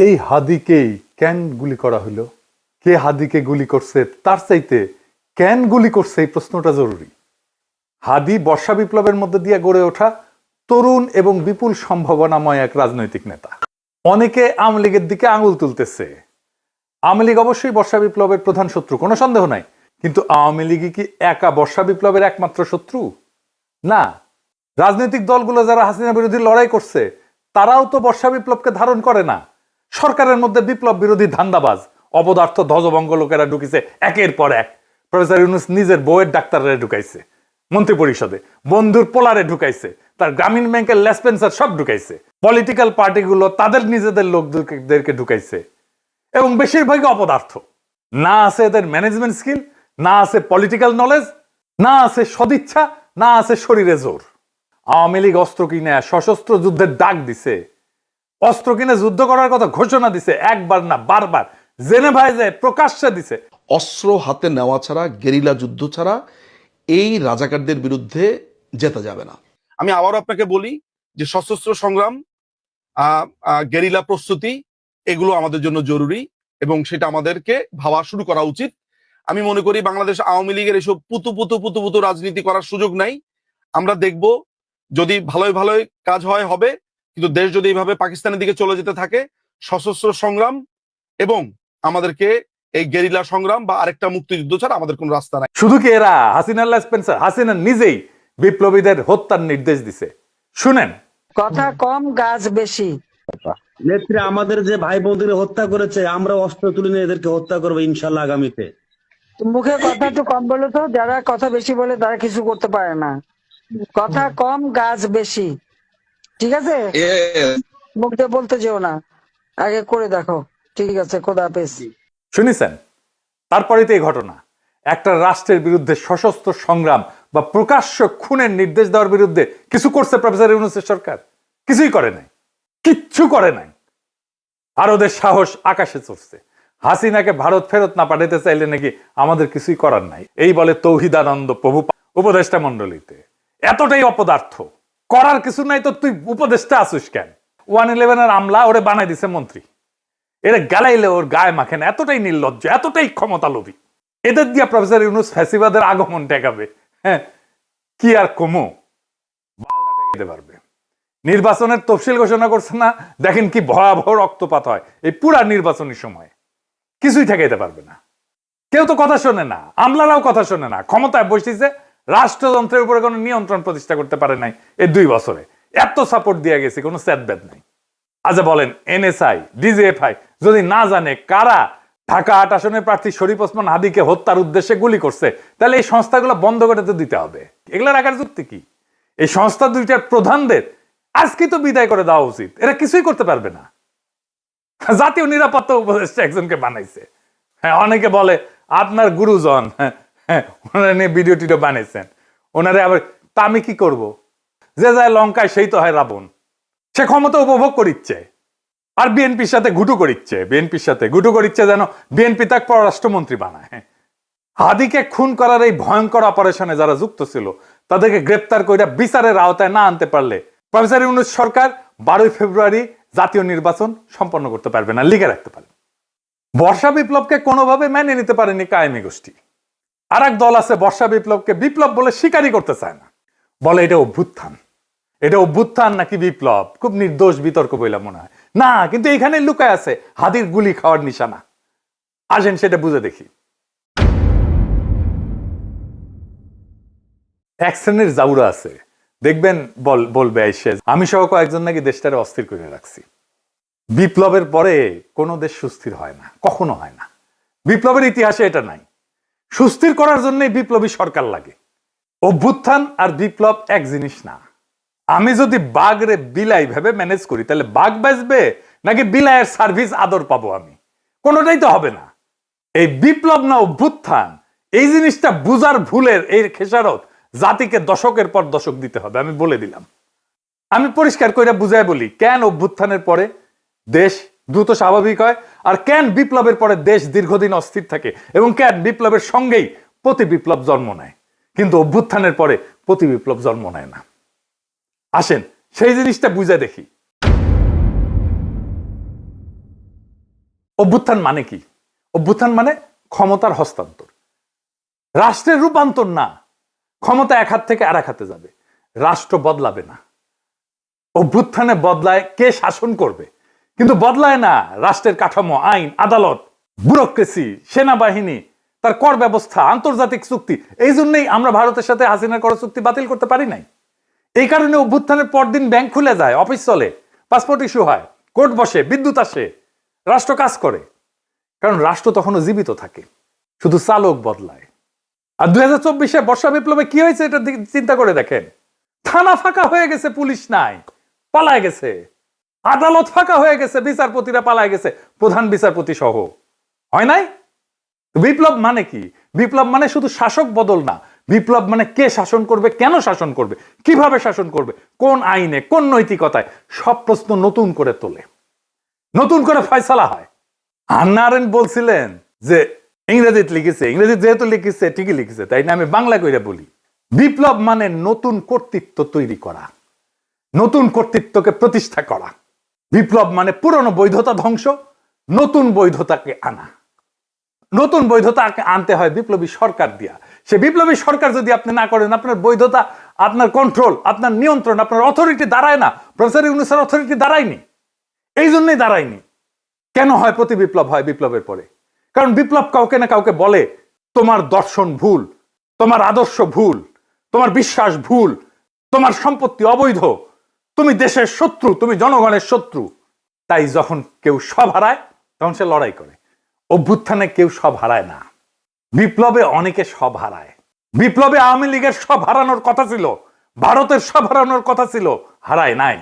এই হাদিকেই কেন গুলি করা হলো? কে হাদিকে গুলি করছে তার চাইতে কেন গুলি করছে এই প্রশ্নটা জরুরি। হাদি বর্ষা বিপ্লবের মধ্যে দিয়ে গড়ে ওঠা তরুণ এবং বিপুল সম্ভাবনাময় এক রাজনৈতিক নেতা। অনেকে আওয়ামী লীগের দিকে আঙুল তুলতেছে। আওয়ামী লীগ অবশ্যই বর্ষা বিপ্লবের প্রধান শত্রু, কোনো সন্দেহ নাই, কিন্তু আওয়ামী লীগই কি একা বর্ষা বিপ্লবের একমাত্র শত্রু? না। রাজনৈতিক দলগুলো যারা হাসিনা বিরোধী লড়াই করছে তারাও তো বর্ষা বিপ্লবকে ধারণ করে না। সরকারের মধ্যে বিপ্লব বিরোধী ধান্দাবাজ অপদার্থ ধ্বজভঙ্গ লোকেরা ঢুকিছে একের পর এক। প্রফেসর ইউনূস নিজের বউয়ের ডাক্তাররা ঢুকাইছে মন্ত্রী পরিষদে, বন্ধুর পোলারে ঢুকাইছে, তার গ্রামীণ ব্যাংকের লেসপেন্সার সব ঢুকাইছে, পলিটিক্যাল পার্টিগুলো তাদের নিজেদের লোকদেরকে ঢুকাইছে, এবং বেশিরভাগই অপদার্থ। না আছে এদের ম্যানেজমেন্ট স্কিল, না আছে পলিটিক্যাল নলেজ, না আছে সদিচ্ছা, না আছে শরীরে জোর। আওয়ামী লীগ অস্ত্র কিনে সশস্ত্র যুদ্ধের ডাক দিছে, অস্ত্র কিনে যুদ্ধ করার কথা ঘোষণা দিছে, একবার না বারবার জেনেভায় যায় প্রকাশ্যে দিছে। অস্ত্র হাতে নেওয়া ছাড়া, গেরিলা যুদ্ধ ছাড়া এই রাজাকারদের বিরুদ্ধে জেতা যাবে না। আমি আবারও আপনাকে বলি যে সশস্ত্র সংগ্রাম, গেরিলা প্রস্তুতি, এগুলো আমাদের জন্য জরুরি এবং সেটা আমাদেরকে ভাবা শুরু করা উচিত। আমি মনে করি বাংলাদেশ আওয়ামী লীগের এসব পুতু রাজনীতি করার সুযোগ নাই। আমরা দেখব যদি ভালোই ভালোই কাজ হয় হবে, কিন্তু দেশ যদি এইভাবে পাকিস্তানের দিকে চলে যেতে থাকে, সশস্ত্র সংগ্রাম এবং আমাদেরকে এই গেরিলা সংগ্রাম বা আরেকটা মুক্তিযুদ্ধ ছাড়া আমাদের কোনো রাস্তা নাই। শুধু কি এরা হাসিনা লেসপেন্সার? হাসিনা নিজেই বিপ্লবীদের হত্যার নির্দেশ দিছে। শুনেন, কথা কম গাছ বেশি। নেত্রী আমাদের যে ভাই বোনদের হত্যা করেছে, আমরা অস্ত্র তুলে নিয়ে এদেরকে হত্যা করবো ইনশাল্লাহ আগামীতে। মুখে কথা একটু কম বলে তো, যারা কথা বেশি বলে তারা কিছু করতে পারে না। কথা কম গাছ বেশি, ঠিক আছে? মুখ দিয়ে বলতে যেও না, আগে করে দেখো। ঠিক আছে, খোদা হাফেজ। শুনেছেন? তারপরে তো এই ঘটনা। একটা রাষ্ট্রের বিরুদ্ধে সশস্ত্র সংগ্রাম বা প্রকাশ্য খুনের নির্দেশ দেওয়ার বিরুদ্ধে কিছু করছে প্রফেসর ইউনূসের সরকার? কিছুই করে নাই, কিচ্ছু করে নাই। আর ওদের সাহস আকাশে চড়ছে। হাসিনাকে ভারত ফেরত না পাঠাতে চাইলে নাকি আমাদের কিছুই করার নাই, এই বলে তৌহিদানন্দ প্রভু উপদেষ্টা মন্ডলীতে। এতটাই অপদার্থ, করার কিছু নাই তো তুই উপদেষ্টা আসুস কেন? 111-এর আমলা ওরে বানাই দিছে মন্ত্রী, এরা গালাইলে ওর গায়ে মাখে না। এতটাই নির্লজ্জ, এতটাই ক্ষমতা লোভী। এদের দিয়া প্রফেসর ইউনূস ফ্যাসিবাদের আগমন ঠেকাবে। হ্যাঁ, কি আর কমো বালটা ঠেকাইতে পারবে। নির্বাচনের তফসিল ঘোষণা করছে না, দেখেন কি ভয়াবহ রক্তপাত হয় এই পুরা নির্বাচনী সময়। কিছুই ঠেকাইতে পারবে না। কেউ তো কথা শোনে না, আমলারাও কথা শোনে না। ক্ষমতায় বসেছে, রাষ্ট্রযন্ত্রের উপরে কোনো নিয়ন্ত্রণ প্রতিষ্ঠা করতে পারে নাই এই 2 বছরে। এত সাপোর্ট দিয়ে গেছে, কোনো স্যাদব্যাদ নাই। আচ্ছা বলেন, এনএসআই, ডিজিএফআই যদি না জানে কারা ঢাকা 8 আসনের প্রার্থী শরীফ ওসমান হাদিকে হত্যার উদ্দেশ্যে গুলি করছে, তাহলে এই সংস্থাগুলো বন্ধ করে তো দিতে হবে। এগুলা রাখার যুক্তি কি? এই সংস্থা দুইটার প্রধানদের আজকে তো বিদায় করে দেওয়া উচিত। এরা কিছুই করতে পারবে না। জাতীয় নিরাপত্তা উপদেষ্টা একজনকে বানাইছে। হ্যাঁ, অনেকে বলে আপনার গুরুজন, ওনারা নিয়ে ভিডিও টিডিও বানাইছেন। ওনারে আবার তা আমি কি করব? যে যায় লঙ্কায় সেই তো হয় রাবণ। সে ক্ষমতা উপভোগ করিচ্ছে আর বিএনপির সাথে ঘুটু করিচ্ছে যেন বিএনপি তাকে পররাষ্ট্রমন্ত্রী বানায়। হাদিকে খুন করার এই ভয়ঙ্কর অপারেশনে যারা যুক্ত ছিল তাদেরকে গ্রেপ্তার করে বিচারের আওতায় না আনতে পারলে প্রফেসর ইউনূস সরকার 12 ফেব্রুয়ারি জাতীয় নির্বাচন সম্পন্ন করতে পারবে না, লিখে রাখতে পারবে। বর্ষা বিপ্লবকে কোনোভাবে মেনে নিতে পারেনি কায়েমি গোষ্ঠী। আর এক দল আছে বর্ষা বিপ্লবকে বিপ্লব বলে স্বীকারই করতে চায় না, বলে এটা অভ্যুত্থান। এটা অভ্যুত্থান নাকি বিপ্লব খুব নির্দোষ বিতর্ক বইলা মনে হয় না, কিন্তু এখানে লুকায় আছে হাদির গুলি খাওয়ার নিশানা। আসেন সেটা বুঝে দেখি। এক শ্রেণীর জাউরা আছে, দেখবেন বলবে আইসে আমি সহ কয়েকজন নাকি দেশটারে অস্থির করে রাখছি। বিপ্লবের পরে কোনো দেশ সুস্থির হয় না, কখনো হয় না। বিপ্লবের ইতিহাসে এটা নাই। সুস্থির করার জন্যই বিপ্লবী সরকার লাগে। অভ্যুত্থান আর বিপ্লব এক জিনিস না। আমি যদি বাঘরে বিলাই ভেবে ম্যানেজ করি তাহলে বাঘ বাঁচবে নাকি বিলাইয়ের সার্ভিস আদর পাবো আমি? কোনোটাই তো হবে না। এই বিপ্লব না অভ্যুত্থান, এই জিনিসটা বুঝার ভুলের এই খেসারত জাতিকে দশকের পর দশক দিতে হবে। আমি বলে দিলাম, আমি পরিষ্কার করে বুঝাই বলি কেন অভ্যুত্থানের পরে দেশ দ্রুত স্বাভাবিক হয় আর কেন বিপ্লবের পরে দেশ দীর্ঘদিন অস্থির থাকে এবং কেন বিপ্লবের সঙ্গেই প্রতি বিপ্লব জন্ম নেয় কিন্তু অভ্যুত্থানের পরে প্রতি বিপ্লব জন্ম নেয় না। আসেন সেই জিনিসটা বুঝে দেখি। অভ্যুত্থান মানে কি? অভ্যুত্থান মানে ক্ষমতার হস্তান্তর, রাষ্ট্রের রূপান্তর না। ক্ষমতা এক হাত থেকে আর এক হাতে যাবে, রাষ্ট্র বদলাবে না। অভ্যুত্থানে বদলায় কে শাসন করবে, কিন্তু বদলায় না রাষ্ট্রের কাঠামো, আইন, আদালত, ব্যুরোক্রেসি, সেনাবাহিনী, তার কর ব্যবস্থা, আন্তর্জাতিক চুক্তি। এই জন্যই আমরা ভারতের সাথে হাসিনার কর চুক্তি বাতিল করতে পারি নাই। এই কারণে অভ্যুত্থানের পরদিন ব্যাংক খুলে যায়, অফিস চলে, পাসপোর্ট ইস্যু হয়, কোর্ট বসে, বিদ্যুৎ আসে, রাষ্ট্র কাজ করে। কারণ রাষ্ট্র তখনও জীবিত থাকে, শুধু চালক বদলায়। আর 2024-এ বর্ষা বিপ্লবে কি হয়েছে এটা চিন্তা করে দেখেন। থানা ফাঁকা হয়ে গেছে, পুলিশ নাই, পালায় গেছে। আদালত ফাঁকা হয়ে গেছে, বিচারপতিরা পালায় গেছে, প্রধান বিচারপতি সহ। হয় নাই? বিপ্লব মানে কি? বিপ্লব মানে শুধু শাসক বদল না। বিপ্লব মানে কে শাসন করবে, কেন শাসন করবে, কিভাবে শাসন করবে, কোন আইনে, কোন নৈতিকতায়, সব প্রশ্ন নতুন করে তোলে, নতুন করে ফয়সালা হয়। হান্না আরেন্ট বলছিলেন যে ইংরেজিতে লিখেছে, ইংরেজি যেহেতু লিখেছে ঠিকই লিখেছে, তাই না? আমি বাংলা কইরা বলি, বিপ্লব মানে নতুন কর্তৃত্ব তৈরি করা, নতুন কর্তৃত্বকে প্রতিষ্ঠা করা। বিপ্লব মানে পুরনো বৈধতা ধ্বংস, নতুন বৈধতাকে আনা। নতুন বৈধতা আনতে হয় বিপ্লবী সরকার দিয়া। সে বিপ্লবী সরকার যদি আপনি না করেন, আপনার বৈধতা, আপনার কন্ট্রোল, আপনার নিয়ন্ত্রণ, আপনার অথরিটি দাঁড়ায় না। প্রফেসর ইউনূসের অথরিটি দাঁড়ায়নি, এই জন্যই দাঁড়ায়নি। কেন হয় প্রতি বিপ্লব হয় বিপ্লবের পরে? কারণ বিপ্লব কাউকে না কাউকে বলে তোমার দর্শন ভুল, তোমার আদর্শ ভুল, তোমার বিশ্বাস ভুল, তোমার সম্পত্তি অবৈধ, তুমি দেশের শত্রু, তুমি জনগণের শত্রু। তাই যখন কেউ সব হারায় তখন সে লড়াই করে। অভ্যুত্থানে কেউ সব হারায় না, বিপ্লবে অনেকে সব হারায়। বিপ্লবে আওয়ামী লীগের সব হারানোর কথা ছিল, ভারতের সব হারানোর কথা ছিল, হারায় নাই,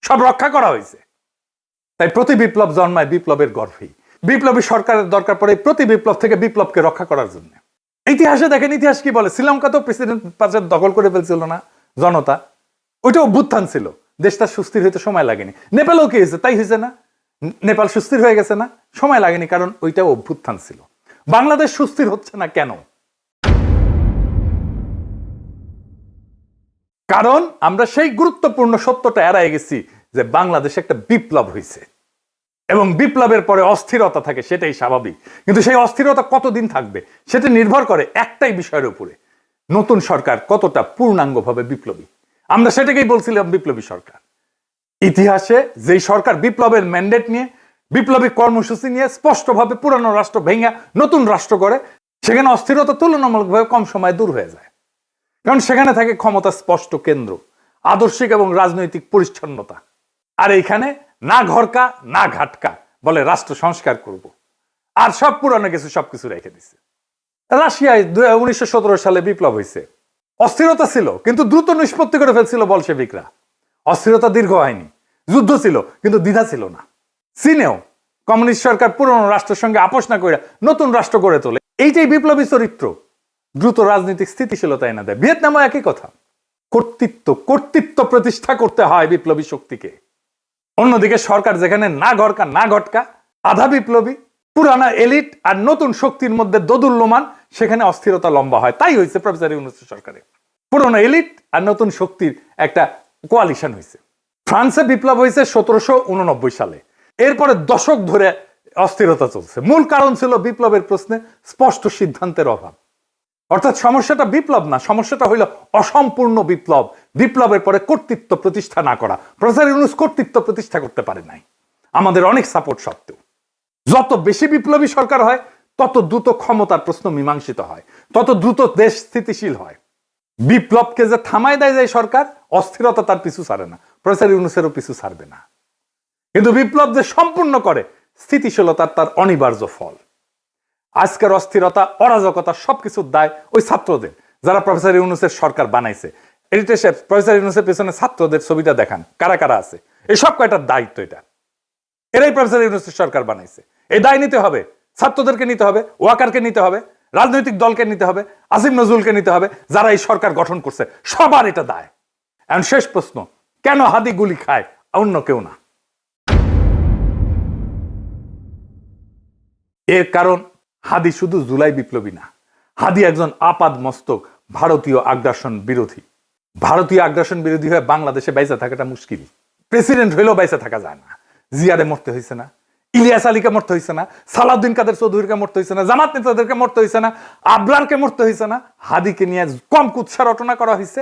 সব রক্ষা করা হয়েছে। তাই প্রতি বিপ্লব জন্মায় বিপ্লবের গর্ভেই। বিপ্লবী সরকারের দরকার পড়ে প্রতি বিপ্লব থেকে বিপ্লবকে রক্ষা করার জন্য। ইতিহাসে দেখেন, ইতিহাস কি বলে? শ্রীলঙ্কা তো প্রেসিডেন্ট পাশে দখল করে ফেলছিল না জনতা, ওইটা অভ্যুত্থান ছিল। দেশটা সুস্থির হইতে সময় লাগেনি। নেপালও কি হয়েছে? তাই হয়েছে না? নেপাল সুস্থির হয়ে গেছে না? সময় লাগেনি, কারণ ওইটা অভ্যুত্থান ছিল। বাংলাদেশ সুস্থির হচ্ছে না কেন? কারণ আমরা সেই গুরুত্বপূর্ণ সত্যটা এড়াই গেছি যে বাংলাদেশে একটা বিপ্লব হয়েছে এবং বিপ্লবের পরে অস্থিরতা থাকে, সেটাই স্বাভাবিক। কিন্তু সেই অস্থিরতা কতদিন থাকবে সেটা নির্ভর করে একটাই বিষয়ের উপরে, নতুন সরকার কতটা পূর্ণাঙ্গভাবে বিপ্লবী। আমরা সেটাকেই বলছিলাম বিপ্লবী সরকার। ইতিহাসে যেই সরকার বিপ্লবের ম্যান্ডেট নিয়ে, বিপ্লবী কর্মসূচি নিয়ে স্পষ্টভাবে পুরানো রাষ্ট্র ভেঙে নতুন রাষ্ট্র করে, সেখানে অস্থিরতা তুলনামূলকভাবে কম সময়ে দূর হয়ে যায়। কারণ সেখানে থাকে ক্ষমতা স্পষ্ট কেন্দ্র, আদর্শিক এবং রাজনৈতিক পরিচ্ছন্নতা। আর এইখানে না ঘরকা না ঘাটকা, বলে রাষ্ট্র সংস্কার করব, আর সব পুরানো কিছু সবকিছু রেখে দিছে। রাশিয়ায় 1917 সালে বিপ্লব হয়েছে, অস্থিরতা ছিল কিন্তু দ্রুত নিষ্পত্তি করে ফেলছিল বলশেভিকরা। অস্থিরতা দীর্ঘ হয়নি, যুদ্ধ ছিল কিন্তু দ্বিধা ছিল না। চীনেও কমিউনিস্ট সরকার পুরনো রাষ্ট্রের সঙ্গে আপোষ না করে নতুন রাষ্ট্র গড়ে তোলে। এইটাই বিপ্লবী চরিত্র, দ্রুত রাজনৈতিক স্থিতিশীলতা এনে দেয়। ভিয়েতনামও একই কথা। কর্তৃত্ব প্রতিষ্ঠা করতে হয় বিপ্লবী শক্তিকে। অন্যদিকে সরকার যেখানে না ঘরকা না ঘটকা, আধা বিপ্লবী, পুরানা এলিট আর নতুন শক্তির মধ্যে দোদুল্যমান, সেখানে অস্থিরতা লম্বা হয়। তাই হয়েছে প্রফেসর ইউনূসের সরকারে, পুরনো এলিট আর নতুন শক্তির একটা কোয়ালিশন হয়েছে। ফ্রান্সে বিপ্লব হয়েছে 1789 সালে। এরপরে দশক ধরে অস্থিরতা চলছে। মূল কারণ ছিল বিপ্লবের প্রশ্নে স্পষ্ট সিদ্ধান্তের অভাব। অর্থাৎ সমস্যাটা বিপ্লব না, সমস্যাটা হইল অসম্পূর্ণ বিপ্লব, বিপ্লবের পরে কর্তৃত্ব প্রতিষ্ঠা না করা। প্রফেসর ইউনূস কর্তৃত্ব প্রতিষ্ঠা করতে পারে নাই, আমাদের অনেক সাপোর্ট সত্ত্বেও। যত বেশি বিপ্লবী সরকার হয় তত দ্রুত ক্ষমতার প্রশ্ন মীমাংসিত হয়, তত দ্রুত দেশ স্থিতিশীল হয়। বিপ্লবকে যে থামায় দেয় যায় সরকার, অস্থিরতা তার পিছু ছাড়ে না, প্রফেসর ইউনূসেরও পিছু ছাড়বে না। কিন্তু বিপ্লব যে সম্পূর্ণ করে, স্থিতিশীলতার তার অনিবার্য ফল। আজকের অস্থিরতা, অরাজকতা সবকিছুর দায় ওই ছাত্রদের, যারা প্রফেসর ইউনূসের সরকার বানাইছে। এডিটর সাহেব, প্রফেসর ইউনূসের পেছনে ছাত্রদের ছবিটা দেখান, কারা কারা আছে। এই সব কয়টার দায়িত্ব এটা, এরাই প্রফেসর ইউনূসের সরকার বানাইছে। এই দায় নিতে হবে, ছাত্রদেরকে নিতে হবে, ওয়াকারকে নিতে হবে, রাজনৈতিক দলকে নিতে হবে, আসিফ নজরুলকে নিতে হবে, যারা এই সরকার গঠন করছে, সবার এটা দায়। এখন শেষ প্রশ্ন, কেন হাদি গুলি খায়, অন্য কেউ না? এর কারণ হাদি শুধু জুলাই বিপ্লবী না, হাদি একজন আপাদ মস্তক ভারতীয় আগ্রাসন বিরোধী। ভারতীয় আগ্রাসন বিরোধী হয়ে বাংলাদেশে বাইসা থাকাটা মুশকিল। প্রেসিডেন্ট হইলেও বাইসা থাকা যায় না। জিয়ারে মরতে হয়েছে না, ইলিয়াস আলীকে মরতে হয়েছে না, সালাউদ্দিন কাদের চৌধুরীকে মরতে হয়েছে না, জামাত নেতাদেরকে মরতে হয়েছে না, আবরারকে মরতে হয়েছে না, হাদিকে নিয়ে কম কুৎসা রটনা করা হয়েছে।